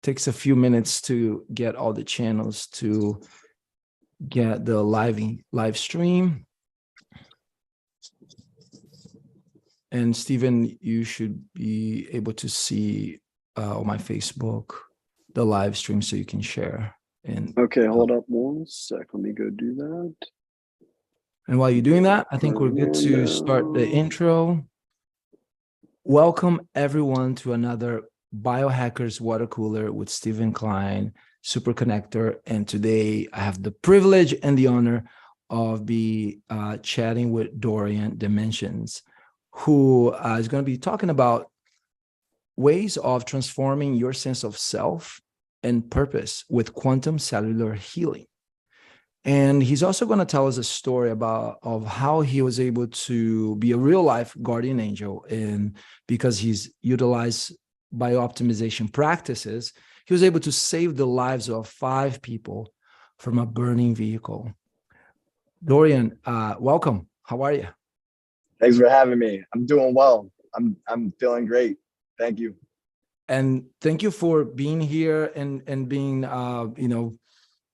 takes a few minutes to get all the channels to get the live stream. And Stephen, you should be able to see on my Facebook the live stream so you can share. And okay, hold up one sec. Let me go do that. And while you're doing that, I think we're good to start the intro. Welcome everyone to another Biohackers Water Cooler with Stephen Klein, Super Connector. And today I have the privilege and the honor of chatting with Dorian Dimensions, who is going to be talking about ways of transforming your sense of self and purpose with quantum cellular healing. And he's also going to tell us a story of how he was able to be a real life guardian angel. And because he's utilized biooptimization practices, he was able to save the lives of 5 people from a burning vehicle. Dorian, welcome. How are you? Thanks for having me. I'm doing well. I'm feeling great. Thank you. And thank you for being here and being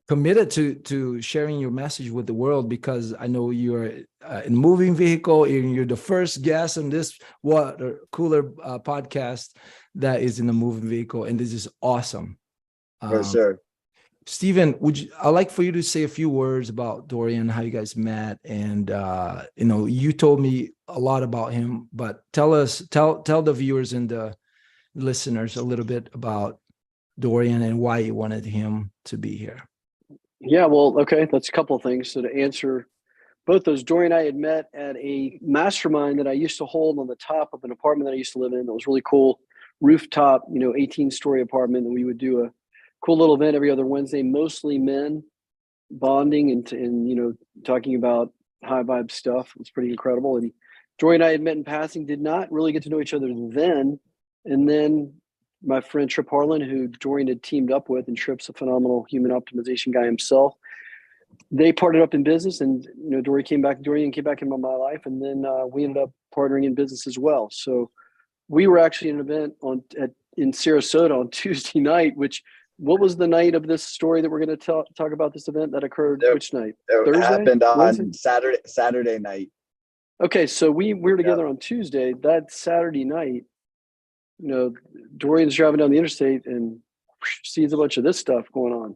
committed to sharing your message with the world, because I know you're in a moving vehicle and you're the first guest on this Water Cooler podcast that is in a moving vehicle, and this is awesome. For sure. Stephen, I'd like for you to say a few words about Dorian, how you guys met, and you told me a lot about him, but tell the viewers and the listeners a little bit about Dorian and why you wanted him to be here. Yeah, well, okay, that's a couple of things. So to answer both those, Dorian and I had met at a mastermind that I used to hold on the top of an apartment that I used to live in. That was really cool, rooftop, 18-story apartment, and we would do a cool little event every other Wednesday, mostly men bonding and talking about high vibe stuff. It was pretty incredible. And Dorian and I had met in passing, did not really get to know each other then. And then my friend Trip Harlan, who Dorian had teamed up with, and Trip's a phenomenal human optimization guy himself. They partnered up in business, and Dorian came back into my life, and then we ended up partnering in business as well. So we were actually in an event in Sarasota on Tuesday night. What was the night of this story that we're going to talk about? This event that occurred which night? Thursday? It happened on Saturday night. Okay, so we were together on Tuesday. That Saturday night, Dorian's driving down the interstate and sees a bunch of this stuff going on.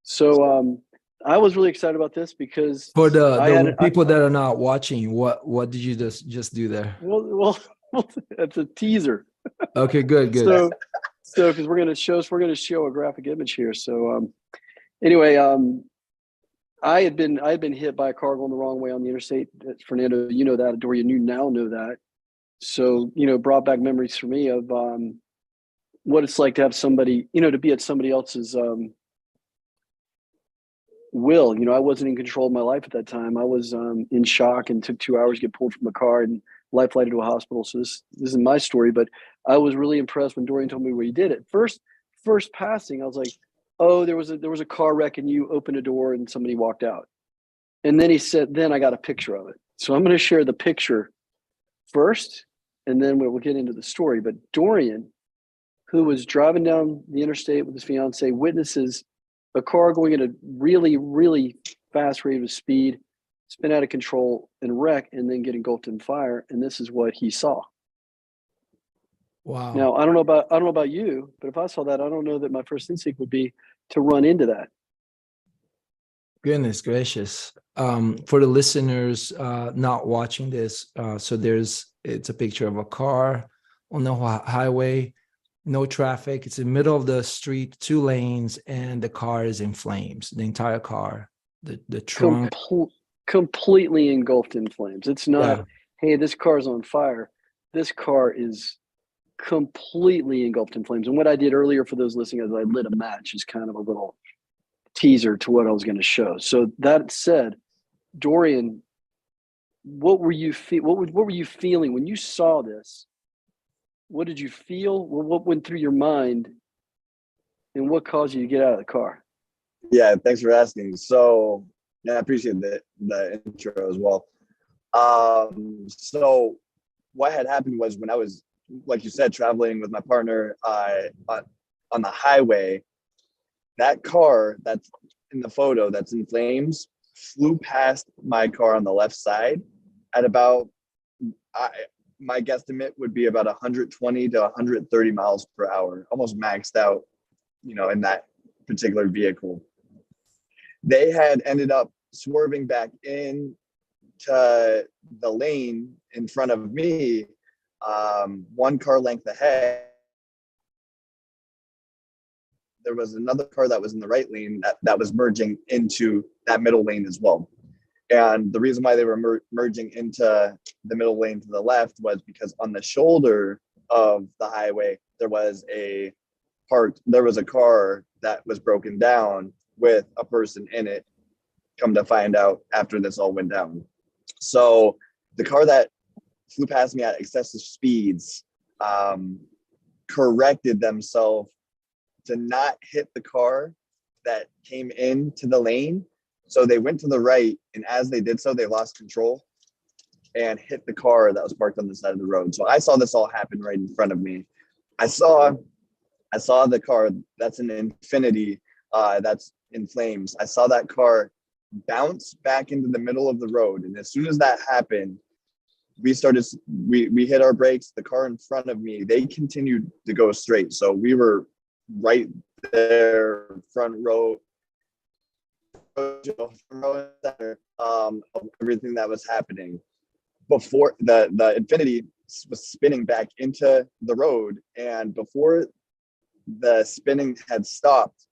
So I was really excited about this because for the people that are not watching, what did you just do there? Well, that's a teaser. Okay, good. So because we're going to show a graphic image here. So anyway, I had been hit by a car going the wrong way on the interstate. Fernando, you know that. Dorian, you now know that. So, brought back memories for me of what it's like to have somebody, to be at somebody else's will. I wasn't in control of my life at that time. I was in shock and took 2 hours to get pulled from the car and life flighted to a hospital. So this isn't my story, but I was really impressed when Dorian told me where he did it. First passing, I was like, oh, there was a car wreck and you opened a door and somebody walked out. And then he said, then I got a picture of it. So I'm going to share the picture first, and then we'll get into the story. But Dorian, who was driving down the interstate with his fiance, witnesses a car going at a really, really fast rate of speed, spin out of control and wreck, and then get engulfed in fire. And this is what he saw. Wow. Now, I don't know about you, but if I saw that, I don't know that my first instinct would be to run into that. Goodness gracious. For the listeners not watching this, so it's a picture of a car on the highway, no traffic. It's in the middle of the street, 2 lanes, and the car is in flames. The entire car, the trunk. Completely engulfed in flames. It's not, hey, this car's on fire. This car is completely engulfed in flames. And what I did earlier for those listening is I lit a match as kind of a little teaser to what I was going to show. So that said, Dorian, what were you feeling when you saw this? What did you feel? What went through your mind, and what caused you to get out of the car? Yeah, thanks for asking. So I appreciate the intro as well. So what had happened was when I was, like you said, traveling with my partner on the highway. That car that's in the photo that's in flames flew past my car on the left side at about, my guesstimate would be about 120 to 130 miles per hour, almost maxed out, in that particular vehicle. They had ended up swerving back in to the lane in front of me, one car length ahead. There was another car that was in the right lane that was merging into that middle lane as well. And the reason why they were merging into the middle lane to the left was because on the shoulder of the highway, there was a car that was broken down with a person in it, come to find out after this all went down. So the car that flew past me at excessive speeds corrected themselves to not hit the car that came into the lane. So they went to the right, and as they did so, they lost control and hit the car that was parked on the side of the road. So I saw this all happen right in front of me. I saw the car that's an Infinity that's in flames. I saw that car bounce back into the middle of the road, and as soon as that happened, we hit our brakes. The car in front of me, they continued to go straight. So we were right there, front row, of everything that was happening. Before the Infinity was spinning back into the road, and before the spinning had stopped,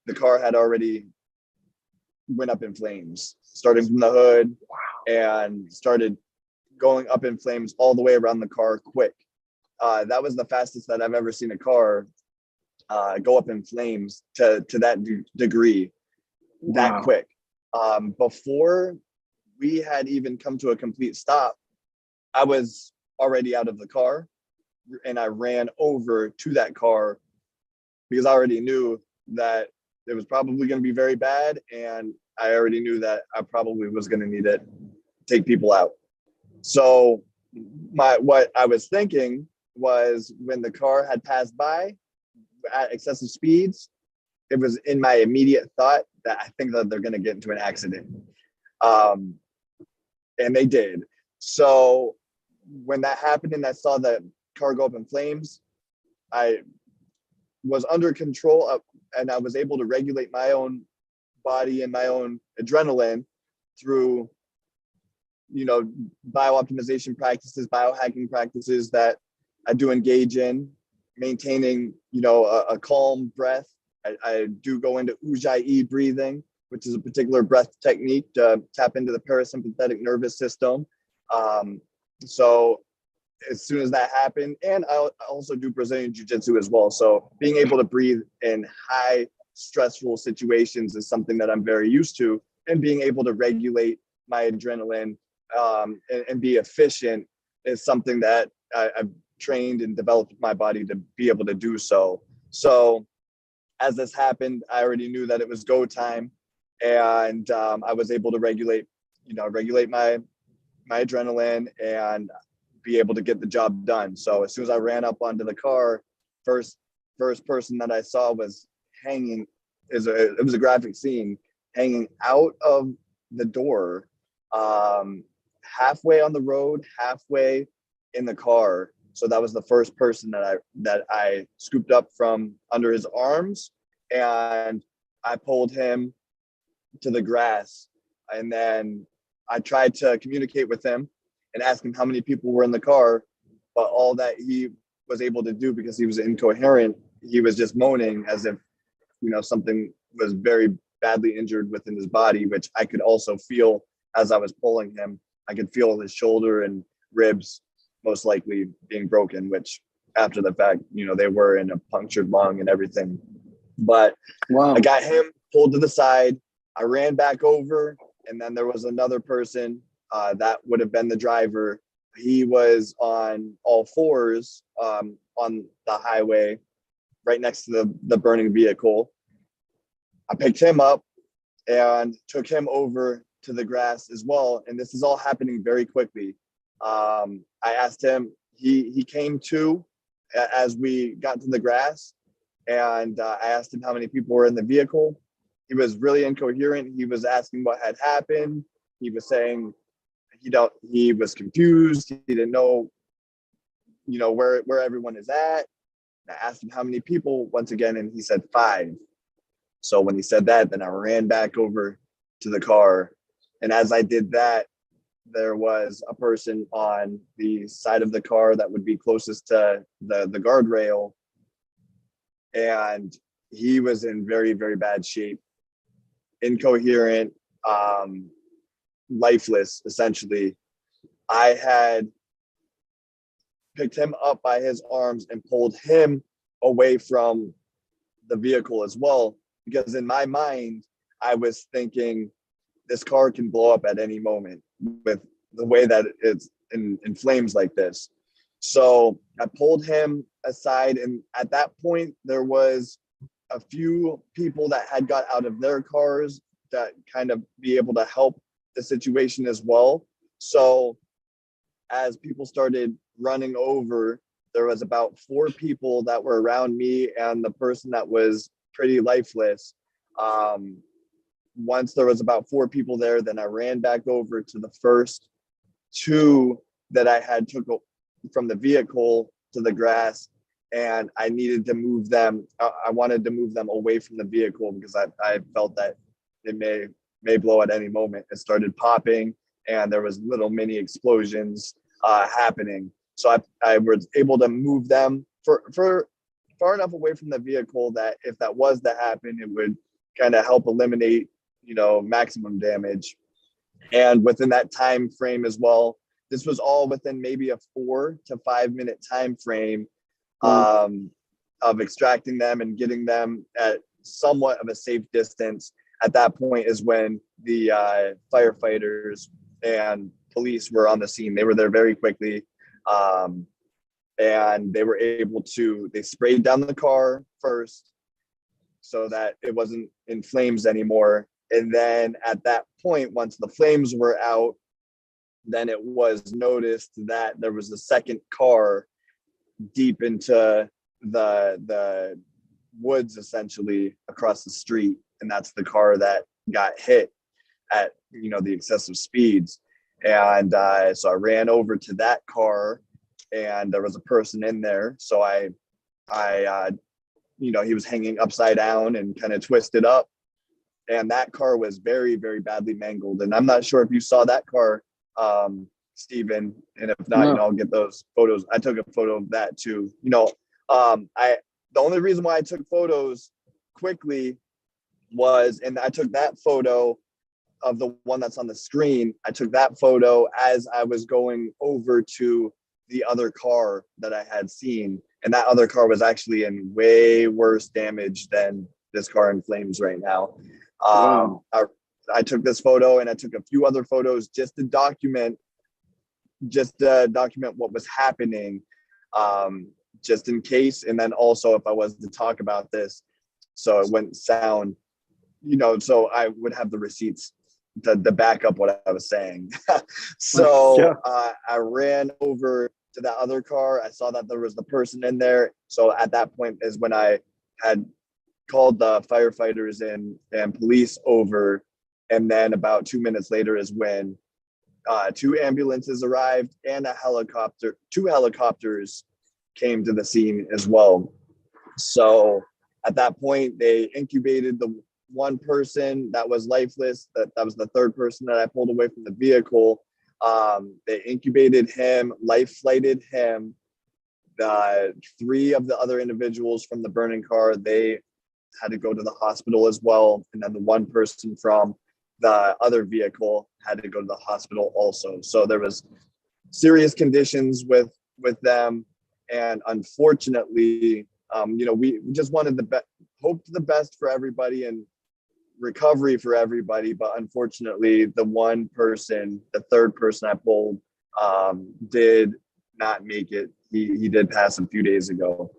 the car had already went up in flames, starting from the hood and started going up in flames all the way around the car quick. That was the fastest that I've ever seen a car go up in flames to that degree, that quick. Before we had even come to a complete stop, I was already out of the car, and I ran over to that car because I already knew that it was probably going to be very bad, and I already knew that I probably was going to need to take people out. So what I was thinking was, when the car had passed by at excessive speeds, it was in my immediate thought that I think that they're going to get into an accident. And they did. So when that happened and I saw the car go up in flames, I was under control and I was able to regulate my own body and my own adrenaline through, biooptimization practices, biohacking practices that I do engage in, maintaining, a calm breath. I do go into Ujjayi breathing, which is a particular breath technique to tap into the parasympathetic nervous system. So as soon as that happened, and I also do Brazilian Jiu-Jitsu as well. So being able to breathe in high stressful situations is something that I'm very used to, and being able to regulate my adrenaline and be efficient is something that I've trained and developed my body to be able to do so. So as this happened, I already knew that it was go time, and I was able to regulate my adrenaline and be able to get the job done. So as soon as I ran up onto the car, first person that I saw was hanging. It was a graphic scene, hanging out of the door, halfway on the road, halfway in the car. So that was the first person that I scooped up from under his arms, and I pulled him to the grass. And then I tried to communicate with him and ask him how many people were in the car, but all that he was able to do, because he was incoherent, he was just moaning as if, something was very badly injured within his body, which I could also feel as I was pulling him. I could feel his shoulder and ribs most likely being broken, which after the fact, they were in a punctured lung and everything. But I got him pulled to the side. I ran back over, and then there was another person that would have been the driver. He was on all fours on the highway right next to the burning vehicle. I picked him up and took him over to the grass as well. And this is all happening very quickly. I asked him, he came to as we got to the grass, and I asked him how many people were in the vehicle. He was really incoherent. He was asking what had happened. He was saying he was confused. He didn't know, where everyone is at. I asked him how many people once again, and he said 5. So when he said that, then I ran back over to the car. And as I did that, there was a person on the side of the car that would be closest to the guardrail. And he was in very, very bad shape, incoherent, lifeless, essentially. I had picked him up by his arms and pulled him away from the vehicle as well, because in my mind, I was thinking this car can blow up at any moment with the way that it's in flames like this. So I pulled him aside, and at that point, there was a few people that had got out of their cars that kind of be able to help the situation as well. So as people started running over, there was about 4 people that were around me and the person that was pretty lifeless. Once there was about 4 people there, then I ran back over to the first 2 that I had took from the vehicle to the grass, and I needed to move them. I wanted to move them away from the vehicle because I felt that it may blow at any moment. It started popping, and there was little mini explosions happening. So I was able to move them for far enough away from the vehicle that if that was to happen, it would kind of help eliminate, maximum damage. And within that time frame as well, this was all within maybe a 4 to 5 minute time frame of extracting them and getting them at somewhat of a safe distance. At that point is when the firefighters and police were on the scene. They were there very quickly. And they were able to, they sprayed down the car first so that it wasn't in flames anymore. And then at that point, once the flames were out, then it was noticed that there was a second car deep into the woods, essentially across the street. And that's the car that got hit at, the excessive speeds. And so I ran over to that car, and there was a person in there. So I he was hanging upside down and kind of twisted up. And that car was very, very badly mangled. And I'm not sure if you saw that car, Stephen. And if not, No. I'll get those photos. I took a photo of that too. The only reason why I took photos quickly was, and I took that photo of the one that's on the screen. I took that photo as I was going over to the other car that I had seen. And that other car was actually in way worse damage than this car in flames right now. Wow. I took this photo, and I took a few other photos just to document what was happening, just in case. And then also if I was to talk about this, so it wouldn't sound, so I would have the receipts to back up what I was saying. So Yeah. I ran over to that other car. I saw that there was the person in there. So at that point is when I had called the firefighters and police over. And then about 2 minutes later is when 2 ambulances arrived and 2 helicopters came to the scene as well. So at that point, they incubated the one person that was lifeless. That was the third person that I pulled away from the vehicle. They incubated him, life flighted him. 3 of the other individuals from the burning car, they had to go to the hospital as well. And then the one person from the other vehicle had to go to the hospital also. So there was serious conditions with them. And unfortunately, we just wanted hoped the best for everybody and recovery for everybody. But unfortunately, the one person, the third person I pulled, did not make it. He did pass a few days ago.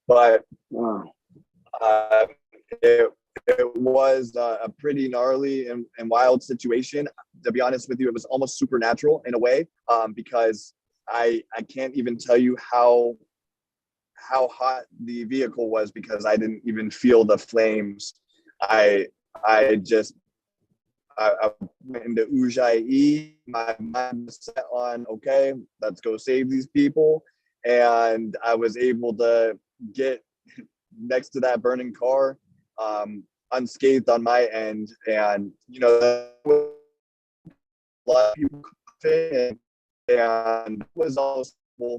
But Wow. It was a pretty gnarly and wild situation. To be honest with you, it was almost supernatural in a way, because I can't even tell you how how hot the vehicle was because I didn't even feel the flames. I went into Ujjayi. My mind was set on, okay, let's go save these people. And I was able to get next to that burning car, unscathed on my end. And, you know, a lot of people and was also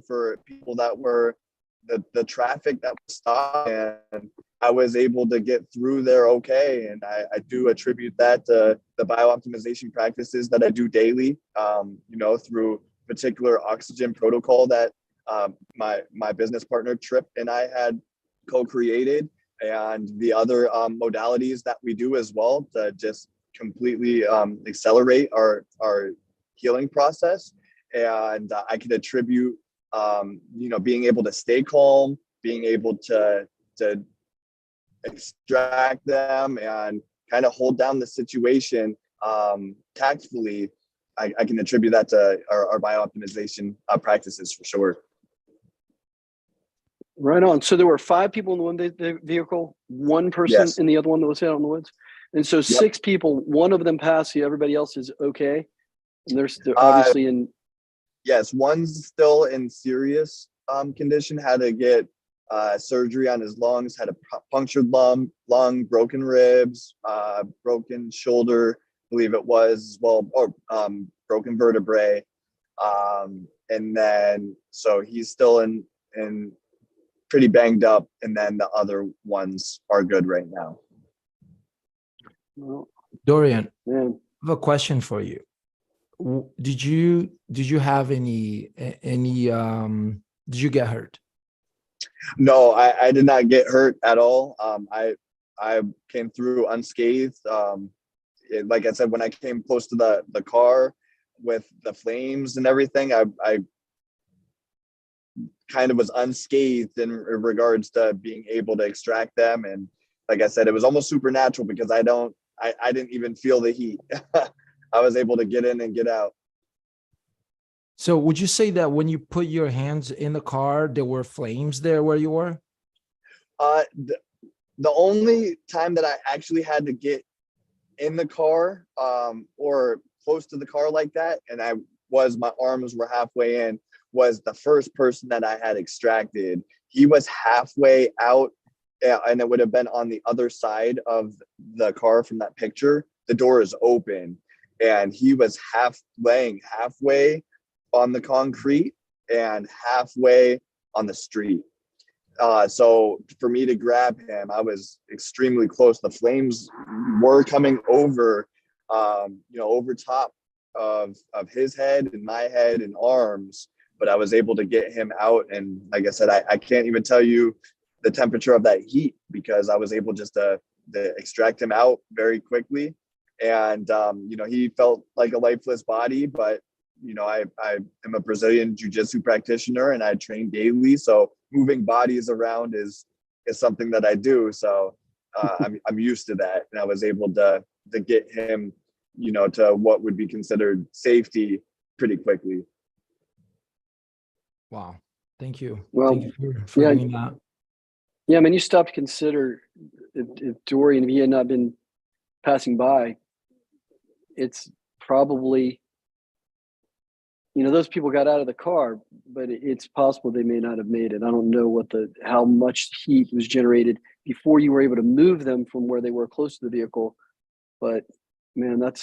for people that were the traffic that was stopped, and I was able to get through there okay. And I do attribute that to the biooptimization practices that I do daily, you know, through particular oxygen protocol that my business partner Trip and I had co-created, and the other modalities that we do as well to just completely accelerate our healing process. And I can attribute, you know, being able to stay calm, being able to extract them and kind of hold down the situation tactfully. I can attribute that to our biooptimization practices for sure. Right on. So there were 5 people in the one vehicle, 1 person Yes. in the other one that was hit out in the woods. And so 6 people, 1 of them passed you, everybody else is okay. And they're obviously in. Yes, one's still in serious condition, had to get surgery on his lungs, had a punctured lung, broken ribs, broken shoulder, I believe it was, well, or broken vertebrae. And then, so he's still in pretty banged up. And then the other ones are good right now. Well, Dorian, man. I have a question for you. Did you have any did you get hurt? No, I did not get hurt at all. I came through unscathed. Like I said, when I came close to the car with the flames and everything, I kind of was unscathed in regards to being able to extract them. And like I said, it was almost supernatural because I didn't even feel the heat. I was able to get in and get out. So would you say that when you put your hands in the car, there were flames there where you were? The only time that I actually had to get in the car or close to the car like that, and my arms were halfway in, was the first person that I had extracted. He was halfway out, and it would have been on the other side of the car from that picture. The door is open, and he was laying halfway on the concrete and halfway on the street. So for me to grab him, I was extremely close. The flames were coming over, you know, over top of his head and my head and arms, but I was able to get him out. And like I said, I can't even tell you the temperature of that heat because I was able just to extract him out very quickly. And, you know, he felt like a lifeless body, but you know, I am a Brazilian jiu-jitsu practitioner and I train daily. So moving bodies around is something that I do. So I'm used to that. And I was able to get him, you know, to what would be considered safety pretty quickly. Wow. Thank you. Well, thank you for doing that. Yeah, I mean, you stop to consider if Dorian, if he had not been passing by, it's probably, you know, those people got out of the car, but it's possible they may not have made it. I don't know how much heat was generated before you were able to move them from where they were close to the vehicle. But man, that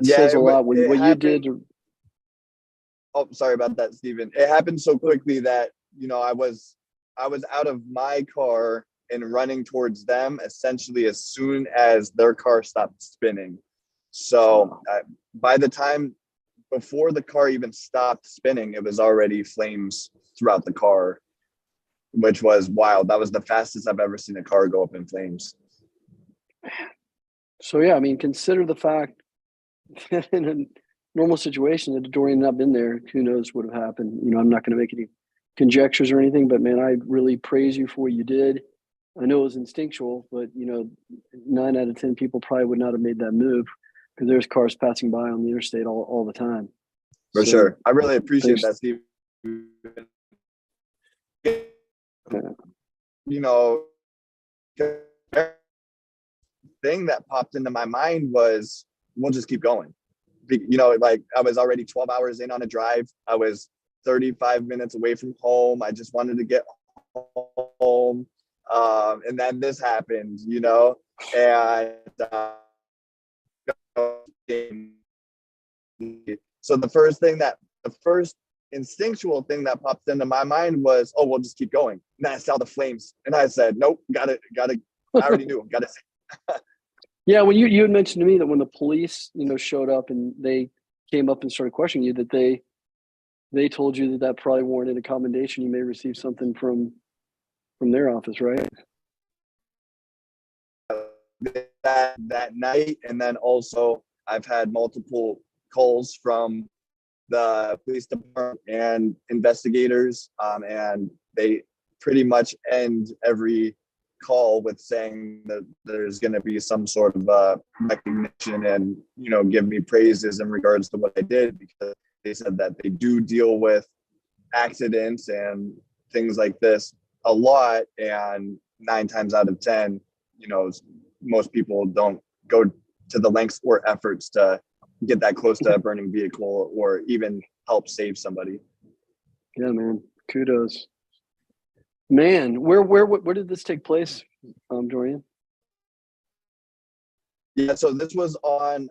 says a lot. What you did. Oh, sorry about that, Stephen. It happened so quickly that, you know, I was out of my car and running towards them essentially as soon as their car stopped spinning. So by the time before the car even stopped spinning, it was already flames throughout the car, which was wild. That was the fastest I've ever seen a car go up in flames. So yeah, I mean, consider the fact that in a normal situation that Dorian had not been there, who knows what would have happened. You know, I'm not going to make any conjectures or anything, but man, I really praise you for what you did. I know it was instinctual, but you know, 9 out of 10 people probably would not have made that move because there's cars passing by on the interstate all the time. For sure. I really appreciate that, Steve. you know, thing that popped into my mind was, we'll just keep going. You know, like I was already 12 hours in on a drive. I was 35 minutes away from home. I just wanted to get home. And then this happened, you know, and so the first instinctual thing that popped into my mind was, oh, we'll just keep going. And then I saw the flames and I said, nope, gotta, I already knew, gotta say. Yeah, when you had mentioned to me that when the police, you know, showed up and they came up and started questioning you, that they told you that probably warranted a commendation. You may receive something from their office, right? That night, and then also I've had multiple calls from the police department and investigators, and they pretty much end every call with saying that there's going to be some sort of recognition and, you know, give me praises in regards to what I did, because they said that they do deal with accidents and things like this a lot, and 9 times out of 10, you know, most people don't go to the lengths or efforts to get that close to a burning vehicle or even help save somebody. Yeah, man. Kudos. Man, where did this take place, Dorian? Yeah, so this was on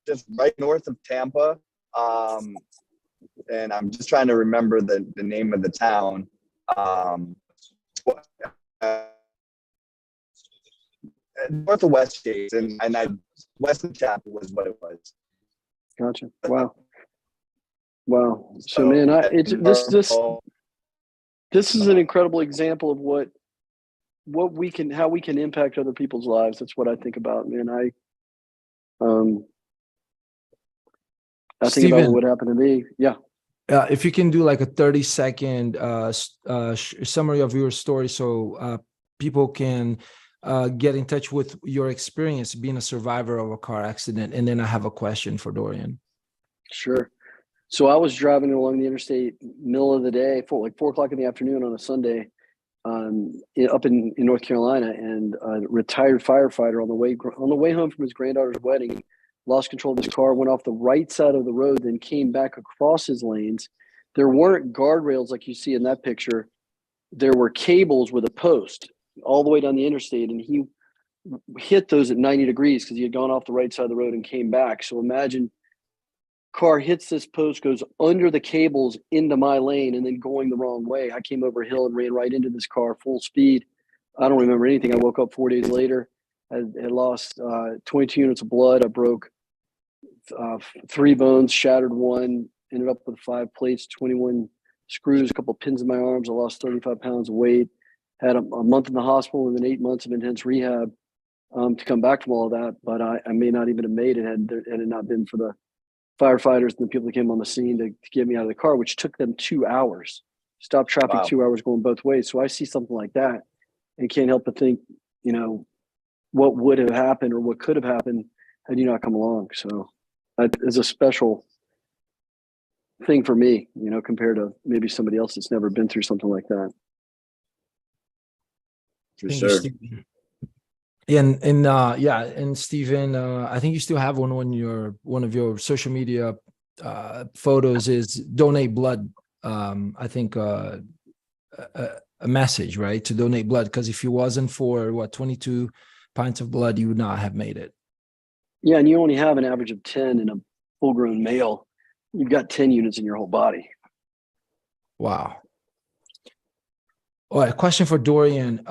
just right north of Tampa. And I'm just trying to remember the name of the town. North of Westgate, and Weston Chapel was what it was. Gotcha. Wow. So man, this is an incredible example of how we can impact other people's lives. That's what I think about, man. I think Steven, about what happened to me. Yeah. If you can do like a 30-second summary of your story, so people can get in touch with your experience being a survivor of a car accident. And then I have a question for Dorian. Sure. So I was driving along the interstate middle of the day, 4 o'clock in the afternoon on a Sunday, up in North Carolina, and a retired firefighter on the way home from his granddaughter's wedding lost control of his car, went off the right side of the road, then came back across his lanes. There weren't guardrails like you see in that picture. There were cables with a post all the way down the interstate, and he hit those at 90 degrees because he had gone off the right side of the road and came back. So imagine, car hits this post, goes under the cables into my lane, and then going the wrong way. I came over a hill and ran right into this car full speed. I don't remember anything. I woke up 4 days later. I had lost 22 units of blood. I broke 3 bones, shattered 1, ended up with 5 plates, 21 screws, a couple of pins in my arms. I lost 35 pounds of weight, had a month in the hospital and then 8 months of intense rehab to come back from all of that. But I may not even have made it had it not been for the firefighters and the people that came on the scene to get me out of the car, which took them 2 hours. Stop traffic. Wow. 2 hours going both ways. So I see something like that and can't help but think, you know, what would have happened or what could have happened had you not come along. So that is a special thing for me, you know, compared to maybe somebody else that's never been through something like that. For sure. And Stephen, I think you still have one of your social media photos is donate blood. I think a message, right, to donate blood, because if it wasn't for 22 pints of blood, you would not have made it. Yeah, and you only have an average of 10 in a full-grown male. You've got 10 units in your whole body. Wow. All right, question for Dorian.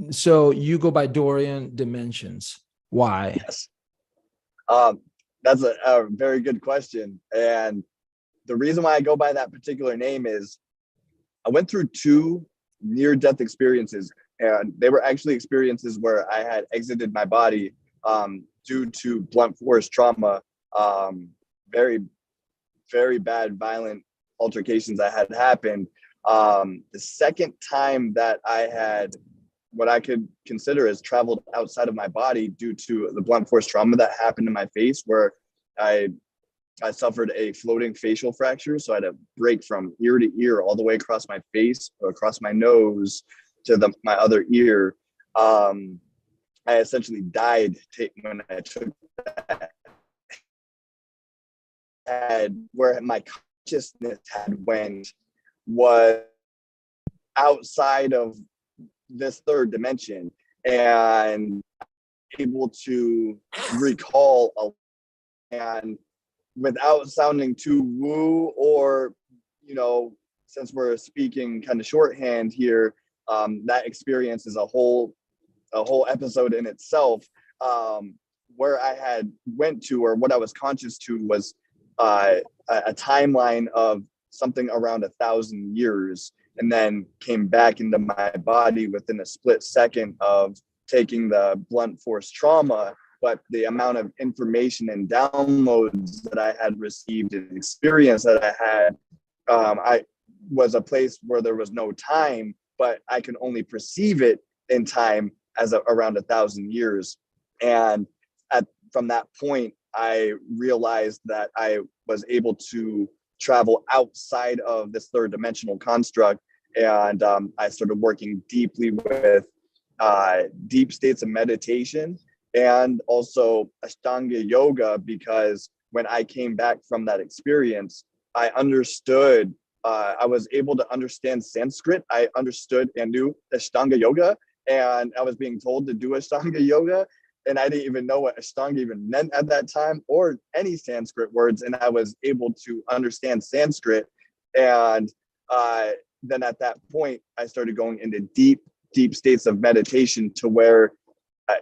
So you go by Dorian Dimensions. Why? Yes. That's a very good question. And the reason why I go by that particular name is I went through 2 near-death experiences, and they were actually experiences where I had exited my body due to blunt force trauma. Very, very bad, violent altercations that had happened. The second time that I had what I could consider as traveled outside of my body due to the blunt force trauma that happened in my face, where I I suffered a floating facial fracture. So I had to break from ear to ear all the way across my face, or across my nose to my other ear. I essentially died when I took that. Where my consciousness had went was outside of this third dimension, and able to recall and without sounding too woo, or, you know, since we're speaking kind of shorthand here, that experience is a whole episode in itself. Where I had went to, or what I was conscious to, was a timeline of something around 1,000 years, and then came back into my body within a split second of taking the blunt force trauma. But the amount of information and downloads that I had received and experience that I had, I was a place where there was no time, but I can only perceive it in time as around 1,000 years. And from that point, I realized that I was able to travel outside of this third dimensional construct. And I started working deeply with deep states of meditation and also Ashtanga yoga, because when I came back from that experience, I understood, I was able to understand Sanskrit. I understood and knew Ashtanga yoga, and I was being told to do Ashtanga yoga. And I didn't even know what Ashtanga even meant at that time, or any Sanskrit words. And I was able to understand Sanskrit. And then at that point, I started going into deep states of meditation, to where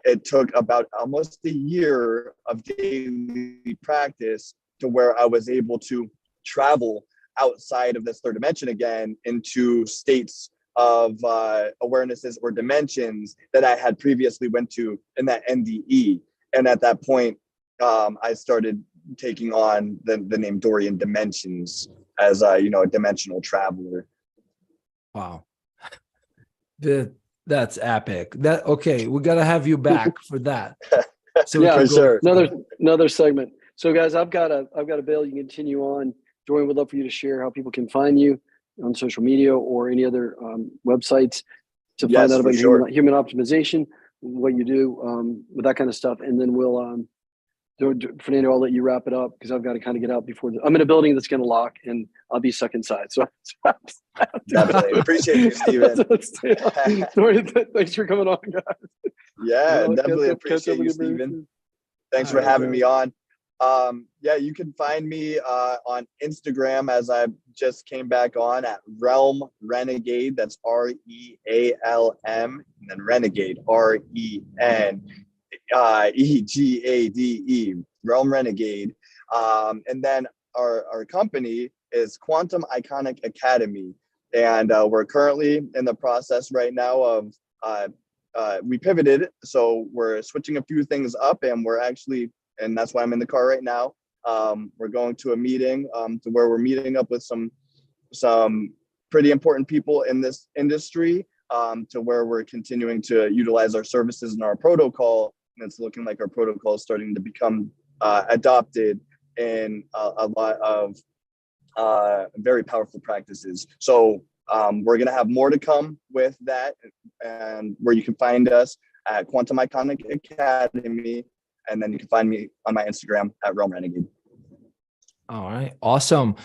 it took about almost a year of daily practice to where I was able to travel outside of this third dimension again into states of awarenesses or dimensions that I had previously went to in that NDE. And at that point, I started taking on the name Dorian Dimensions as a dimensional traveler. Wow. That's epic. Okay, we gotta have you back for that. So yeah, for sure. Another segment. So guys, I've got a bail. You can continue on. Dorian would love for you to share how people can find you on social media or any other websites to find out about human optimization, what you do with that kind of stuff. And then we'll, Fernando, I'll let you wrap it up, because I've got to kind of get out before I'm in a building that's going to lock, and I'll be stuck inside. So definitely appreciate you, Steven. Dorian, thanks for coming on, guys. Yeah, definitely appreciate you, Steven. Thanks for having me on. Yeah, you can find me on Instagram, as I just came back on, at Realm Renegade. That's REALM, and then Renegade, RENEGADE, Realm Renegade. And then our company is Quantum Iconic Academy, and we're currently in the process right now of we pivoted, so we're switching a few things up, and we're actually, and that's why I'm in the car right now. We're going to a meeting to where we're meeting up with some pretty important people in this industry, to where we're continuing to utilize our services and our protocol. And it's looking like our protocol is starting to become adopted in a lot of very powerful practices. So we're going to have more to come with that, and where you can find us at Quantum Iconic Academy. And then you can find me on my Instagram at Realm Renegade. All right. Awesome.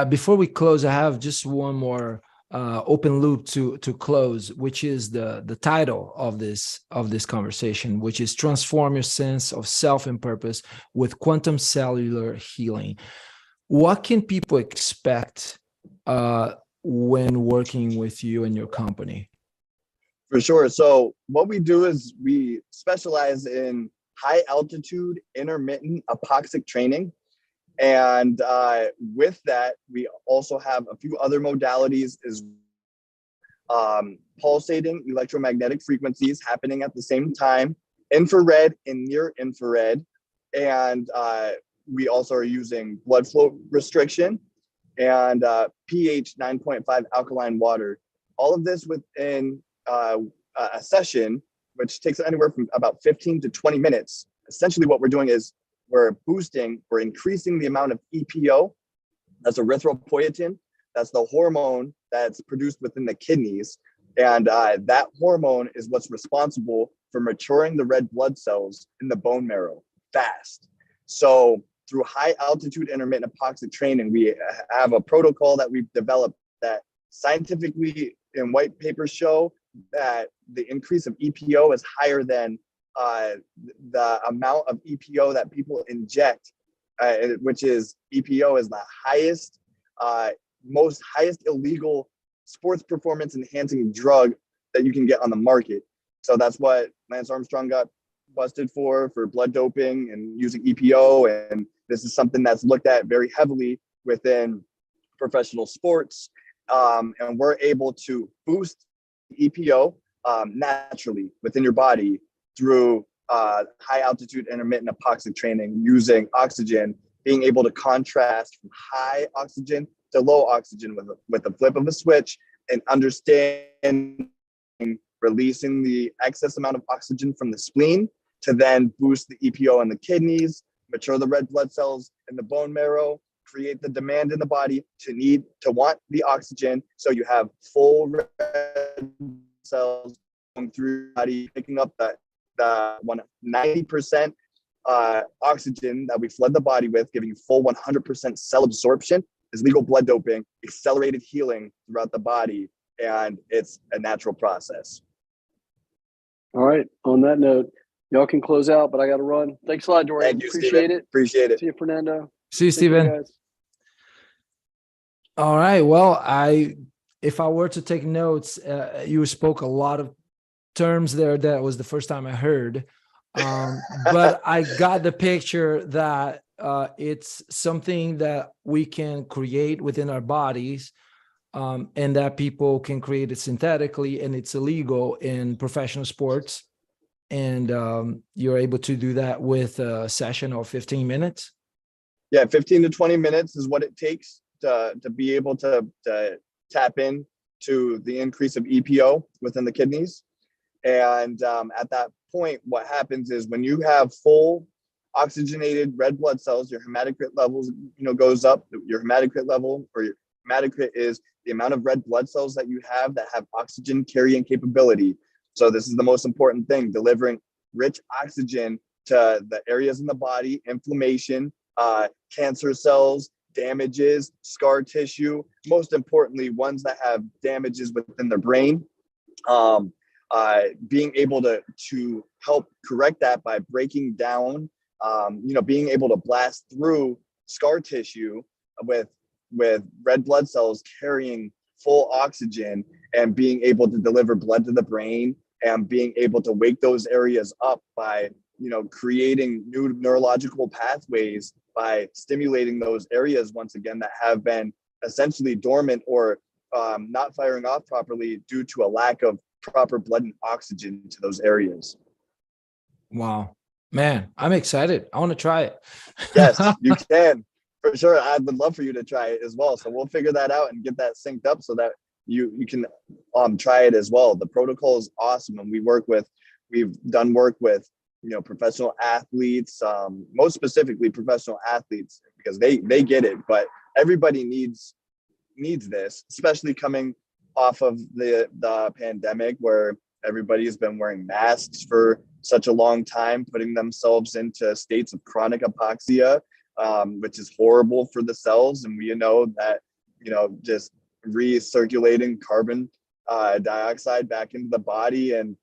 Before we close, I have just one more open loop to close, which is the title of this conversation, which is Transform Your Sense of Self and Purpose with Quantum Cellular Healing. What can people expect when working with you and your company? For sure. So what we do is we specialize in high altitude intermittent hypoxic training. And with that, we also have a few other modalities, is pulsating electromagnetic frequencies happening at the same time, infrared and near infrared. And we also are using blood flow restriction and pH 9.5 alkaline water. All of this within a session, which takes anywhere from about 15 to 20 minutes. Essentially what we're doing is we're increasing the amount of EPO. That's erythropoietin. That's the hormone that's produced within the kidneys. And that hormone is what's responsible for maturing the red blood cells in the bone marrow fast. So through high altitude intermittent hypoxic training, we have a protocol that we've developed that scientifically in white papers show that the increase of EPO is higher than the amount of EPO that people inject, which is EPO is the highest illegal sports performance enhancing drug that you can get on the market. So that's what Lance Armstrong got busted for blood doping and using EPO. And this is something that's looked at very heavily within professional sports. And we're able to boost EPO naturally within your body through high altitude intermittent hypoxic training using oxygen, being able to contrast from high oxygen to low oxygen with the flip of a switch, and understanding releasing the excess amount of oxygen from the spleen to then boost the EPO in the kidneys, mature the red blood cells in the bone marrow, create the demand in the body to want the oxygen. So you have full red cells going through your body, picking up the 90% oxygen that we flood the body with, giving you full 100% cell absorption, is legal blood doping, accelerated healing throughout the body, and it's a natural process. All right. On that note, y'all can close out, but I got to run. Thanks a lot, Dorian. Thank you, Appreciate Steven. it. Appreciate it. See you, Fernando. See you, Steven. All right. Well, if I were to take notes, you spoke a lot of terms there that was the first time I heard. But I got the picture that it's something that we can create within our bodies, and that people can create it synthetically, and it's illegal in professional sports. And you're able to do that with a session of 15 minutes? Yeah, 15 to 20 minutes is what it takes to be able to tap in to the increase of EPO within the kidneys. And at that point, what happens is when you have full oxygenated red blood cells, your hematocrit levels, goes up. Your hematocrit level, or your hematocrit, is the amount of red blood cells that you have that have oxygen carrying capability. So this is the most important thing: delivering rich oxygen to the areas in the body, inflammation, cancer cells, damages, scar tissue, most importantly, ones that have damages within the brain. Being able to help correct that by breaking down, being able to blast through scar tissue with red blood cells carrying full oxygen, and being able to deliver blood to the brain, and being able to wake those areas up by, creating new neurological pathways by stimulating those areas once again that have been essentially dormant or not firing off properly due to a lack of proper blood and oxygen to those areas. Wow, man, I'm excited. I want to try it. Yes, you can, for sure. I would love for you to try it as well. So we'll figure that out and get that synced up so that you can try it as well. The protocol is awesome, and we've done work with professional athletes, most specifically professional athletes, because they get it. But everybody needs this, especially coming off of the pandemic, where everybody's been wearing masks for such a long time, putting themselves into states of chronic hypoxia, which is horrible for the cells. And we know that, just recirculating carbon dioxide back into the body and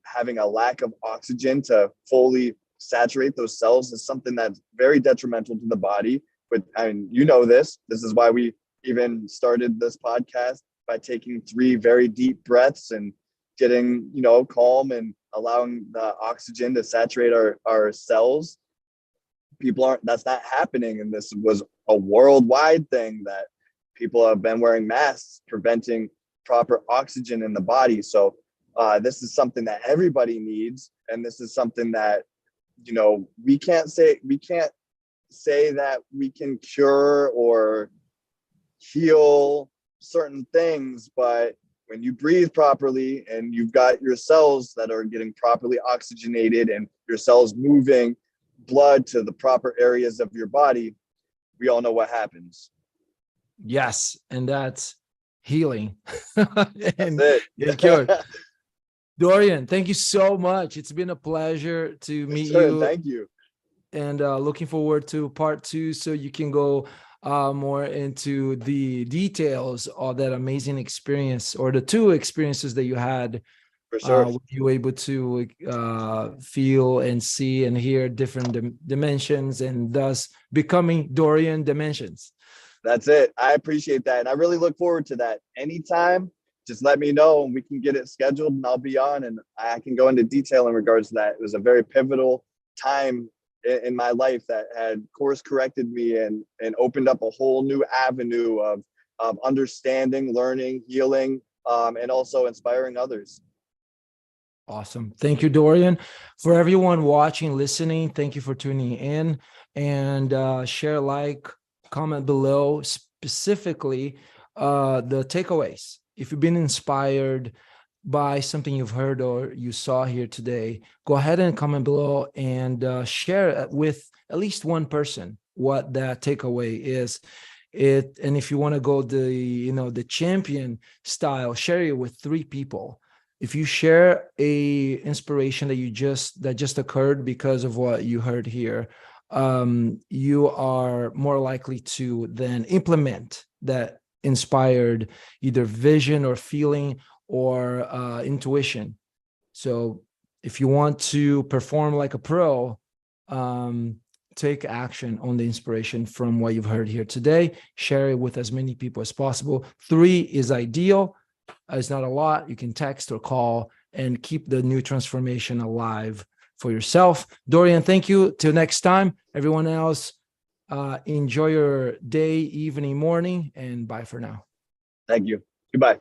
having a lack of oxygen to fully saturate those cells is something that's very detrimental to the body. But this is why we even started this podcast, by taking 3 very deep breaths and getting, calm and allowing the oxygen to saturate our cells. That's not happening. And this was a worldwide thing, that people have been wearing masks, preventing proper oxygen in the body. So this is something that everybody needs. And this is something that, we can't say that we can cure or heal certain things, but when you breathe properly and you've got your cells that are getting properly oxygenated and your cells moving, blood to the proper areas of your body, we all know what happens. Yes, and that's healing. That's And it. it's cured. Dorian, thank you so much. It's been a pleasure to meet Sure, you, thank you. and looking forward to part 2, so you can go more into the details of that amazing experience, or the 2 experiences that you had. For sure. Were you able to feel and see and hear different dimensions, and thus becoming Dorian dimensions? That's it. I appreciate that. And I really look forward to that. Anytime, just let me know and we can get it scheduled and I'll be on and I can go into detail in regards to that. It was a very pivotal time in my life that had course corrected me and opened up a whole new avenue of understanding, learning, healing, and also inspiring others. Awesome. Thank you, Dorian. For everyone watching, listening, thank you for tuning in, and share, like, comment below, specifically the takeaways. If you've been inspired by something you've heard or you saw here today, go ahead and comment below and share with at least one person what that takeaway is. And if you want to go the champion style, share it with 3 people. If you share a inspiration that just occurred because of what you heard here, you are more likely to then implement that inspired either vision or feeling or intuition. So if you want to perform like a pro, take action on the inspiration from what you've heard here today. Share it with as many people as possible. 3 is ideal. It's not a lot. You can text or call and keep the new transformation alive for yourself. Dorian, thank you. Till next time. Everyone else, enjoy your day, evening, morning, and bye for now. Thank you. Goodbye.